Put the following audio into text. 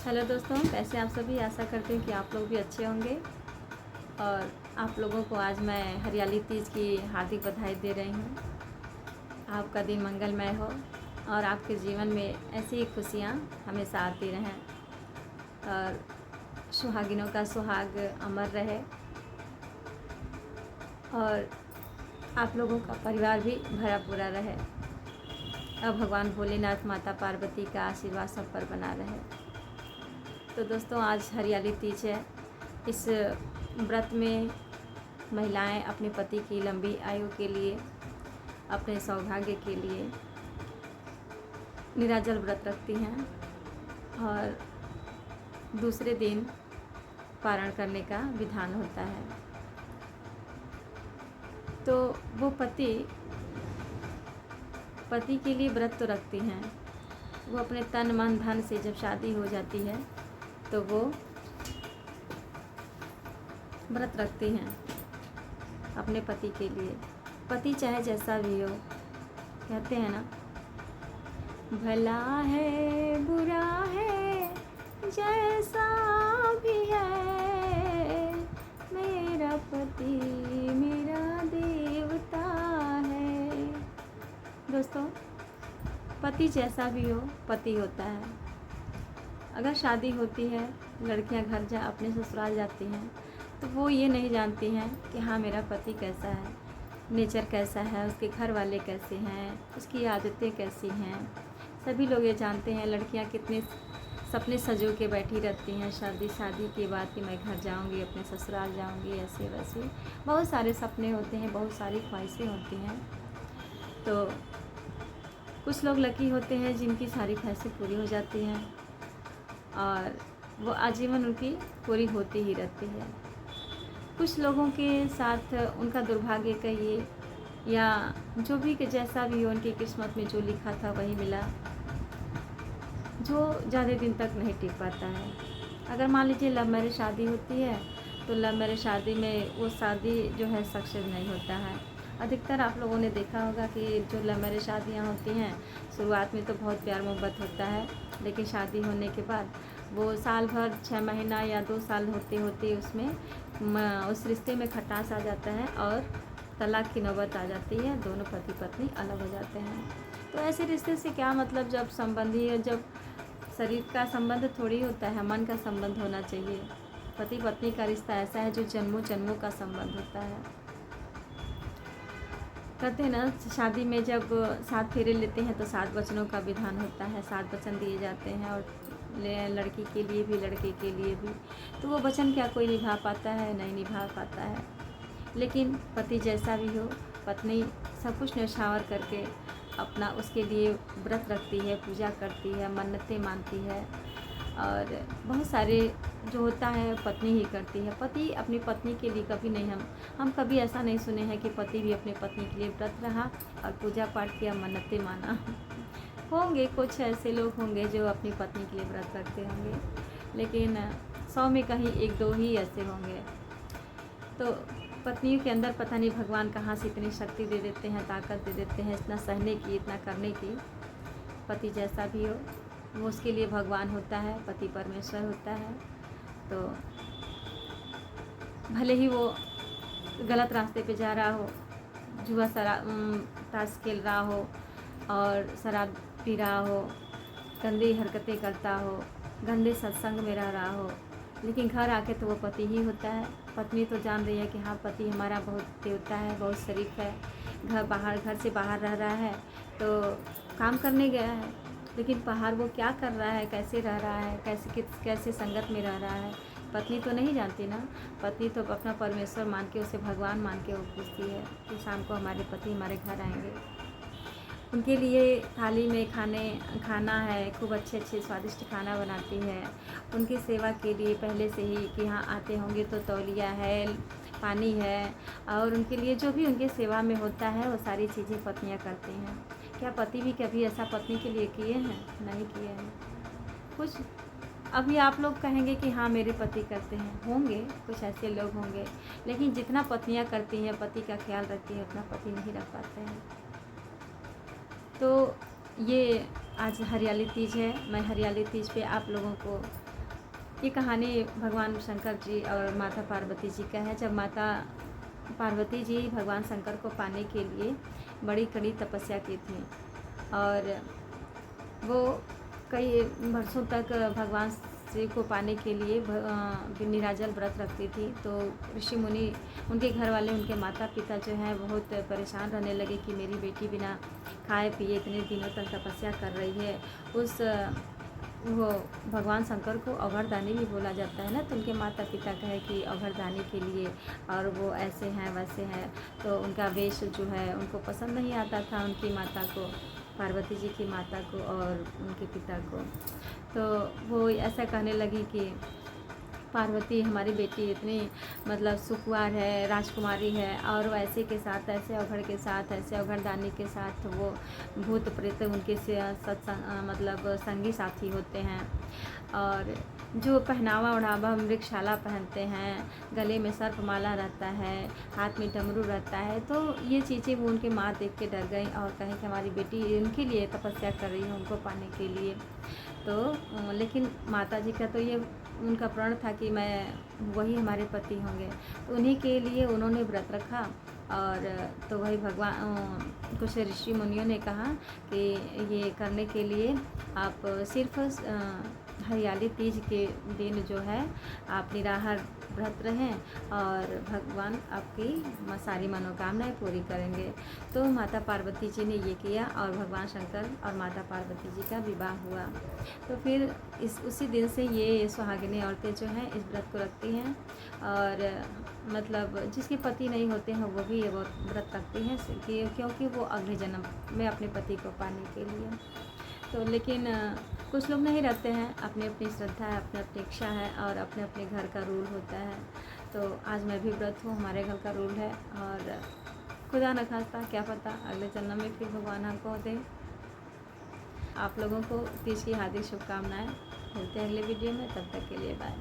Hello दोस्तों, कैसे आप सभी। आशा करती हूँ कि आप लोग भी अच्छे होंगे। और आप लोगों को आज मैं हरियाली तीज की हार्दिक बधाई दे रही हूँ। आपका दिन मंगलमय हो और आपके जीवन में ऐसी ही खुशियाँ हमेशा आती रहें और सुहागिनों का सुहाग अमर रहे और आप लोगों का परिवार भी भरा पूरा रहे और भगवान भोलेनाथ माता पार्वती का आशीर्वाद सब पर बना रहे। तो दोस्तों, आज हरियाली तीज है। इस व्रत में महिलाएं अपने पति की लंबी आयु के लिए, अपने सौभाग्य के लिए निराजल व्रत रखती हैं और दूसरे दिन पारण करने का विधान होता है। तो वो पति के लिए व्रत तो रखती हैं। वो अपने तन मन धन से जब शादी हो जाती है तो वो व्रत रखती हैं अपने पति के लिए। पति चाहे जैसा भी हो, कहते हैं ना, भला है बुरा है जैसा भी है, मेरा पति मेरा देवता है। दोस्तों, पति जैसा भी हो, पति होता है। अगर शादी होती है, लड़कियां घर अपने ससुराल जाती हैं तो वो ये नहीं जानती हैं कि हाँ मेरा पति कैसा है, नेचर कैसा है, उसके घर वाले कैसे हैं, उसकी आदतें कैसी हैं। सभी लोग ये जानते हैं। लड़कियां कितने सपने सजो के बैठी रहती हैं शादी के बाद कि मैं घर जाऊंगी, अपने ससुराल जाऊंगी, ऐसे वैसे बहुत सारे सपने होते हैं, बहुत सारी ख्वाहिशें होती हैं। तो कुछ लोग लकी होते हैं जिनकी सारी ख्वाहिशें पूरी हो जाती हैं और वो आजीवन उनकी पूरी होती ही रहती है। कुछ लोगों के साथ उनका दुर्भाग्य कहिए या जो भी कि जैसा भी हो, उनकी किस्मत में जो लिखा था वही मिला, जो ज़्यादा दिन तक नहीं टिक पाता है। अगर मान लीजिए लव मैरिज शादी होती है तो लव मैरिज शादी में वो शादी जो है सक्सेस नहीं होता है। अधिकतर आप लोगों ने देखा होगा कि जो लव मैरिज शादियाँ होती हैं, शुरुआत में तो बहुत प्यार मोहब्बत होता है, लेकिन शादी होने के बाद वो साल भर 6 महीना या 2 साल होते होते उसमें उस रिश्ते में खटास आ जाता है और तलाक की नौबत आ जाती है। दोनों पति पत्नी अलग हो जाते हैं। तो ऐसे रिश्ते से क्या मतलब, जब संबंधी जब शरीर का संबंध थोड़ी होता है, मन का संबंध होना चाहिए। पति पत्नी का रिश्ता ऐसा है जो जन्मों जन्मों का संबंध होता है। कहते हैं ना, शादी में जब 7 फेरे लेते हैं तो 7 वचनों का विधान होता है, 7 वचन दिए जाते हैं और लड़की के लिए भी लड़के के लिए भी। तो वो वचन क्या कोई निभा पाता है? नहीं निभा पाता है। लेकिन पति जैसा भी हो, पत्नी सब कुछ न्यौछावर करके अपना उसके लिए व्रत रखती है, पूजा करती है, मन्नतें मानती है और बहुत सारे जो होता है पत्नी ही करती है। पति अपनी पत्नी के लिए कभी नहीं, हम कभी ऐसा नहीं सुने हैं कि पति भी अपनी पत्नी के लिए व्रत रहा और पूजा पाठ किया, मन्नतें माना। होंगे कुछ ऐसे लोग होंगे जो अपनी पत्नी के लिए व्रत रखते होंगे, लेकिन 100 में कहीं 1-2 ही ऐसे होंगे। तो पत्नियों के अंदर पता नहीं भगवान कहाँ से इतनी शक्ति दे देते हैं, ताकत दे देते हैं, इतना सहने की, इतना करने की। पति जैसा भी हो, वो उसके लिए भगवान होता है, पति परमेश्वर होता है। तो भले ही वो गलत रास्ते पे जा रहा हो, जुआ ताश खेल रहा हो और शराब पी रहा हो, गंदी हरकतें करता हो, गंदे सत्संग में रह रहा हो, लेकिन घर आके तो वो पति ही होता है। पत्नी तो जान रही है कि हाँ पति हमारा बहुत देवता है, बहुत शरीफ है, घर से बाहर रह रहा है तो काम करने गया है, लेकिन बाहर वो क्या कर रहा है, कैसे रह रहा है, कैसे संगत में रह रहा है, पत्नी तो नहीं जानती ना। पत्नी तो अपना परमेश्वर मान के, उसे भगवान मान के वो पूछती है कि शाम को हमारे पति हमारे घर आएंगे, उनके लिए थाली में खाना है, खूब अच्छे स्वादिष्ट खाना बनाती है। उनकी सेवा के लिए पहले से ही कि हाँ आते होंगे तो तौलिया है, पानी है और उनके लिए जो भी उनकी सेवा में होता है वो सारी चीज़ें पत्नियां करती हैं। क्या पति भी कभी ऐसा पत्नी के लिए किए हैं? नहीं किए हैं। कुछ अभी आप लोग कहेंगे कि हाँ मेरे पति करते हैं, होंगे कुछ ऐसे लोग होंगे, लेकिन जितना पत्नियां करती हैं, पति का ख्याल रखती हैं, उतना पति नहीं रख पाते हैं। तो ये आज हरियाली तीज है। मैं हरियाली तीज पे आप लोगों को ये कहानी भगवान शंकर जी और माता पार्वती जी का है। जब माता पार्वती जी भगवान शंकर को पाने के लिए बड़ी कड़ी तपस्या की थी और वो कई वर्षों तक भगवान शिव को पाने के लिए निराजल व्रत रखती थी। तो ऋषि मुनि, उनके घर वाले, उनके माता पिता जो हैं बहुत परेशान रहने लगे कि मेरी बेटी बिना खाए पिए इतने दिनों तक तपस्या कर रही है। वो भगवान शंकर को अघड़दानी भी बोला जाता है ना, तो उनके माता पिता कहे कि अघड़दानी के लिए, और वो ऐसे हैं वैसे हैं, तो उनका वेश जो है उनको पसंद नहीं आता था, उनकी माता को, पार्वती जी की माता को और उनके पिता को। तो वो ऐसा कहने लगी कि पार्वती हमारी बेटी इतनी मतलब सुकुमार है, राजकुमारी है, और वो ऐसे के साथ, ऐसे अवघड़ के साथ, ऐसे अवघड़दानी के साथ वो भूत प्रेत उनके से मतलब संगी साथी होते हैं। और जो पहनावा ओढ़ावा मृगशाला पहनते हैं, गले में सर्पमाला रहता है, हाथ में डमरू रहता है, तो ये चीज़ें वो उनकी माँ देख के डर गई और कहें कि हमारी बेटी इनके लिए तपस्या कर रही है, उनको पाने के लिए। तो लेकिन माता जी का तो ये उनका प्रण था कि मैं वही हमारे पति होंगे, तो उन्हीं के लिए उन्होंने व्रत रखा। और तो वही भगवान, कुछ ऋषि मुनियों ने कहा कि ये करने के लिए आप सिर्फ हरियाली तीज के दिन जो है आप निराहार व्रत रहें और भगवान आपकी सारी मनोकामनाएं पूरी करेंगे। तो माता पार्वती जी ने ये किया और भगवान शंकर और माता पार्वती जी का विवाह हुआ। तो फिर उसी दिन से ये सुहागिनी औरतें जो हैं इस व्रत को रखती हैं, और मतलब जिसके पति नहीं होते हैं वो भी ये व्रत रखती हैं क्योंकि वो अगले जन्म में अपने पति को पाने के लिए। तो लेकिन कुछ लोग नहीं रहते हैं, अपनी अपनी श्रद्धा है, अपनी अपनी इच्छा है और अपने अपने घर का रूल होता है। तो आज मैं भी व्रत हूँ, हमारे घर का रूल है, और खुदा न खास्ता क्या पता अगले जन्म में फिर भगवान हमको दें। आप लोगों को तीज की हार्दिक शुभकामनाएं। मिलते हैं अगले वीडियो में, तब तक के लिए बाय।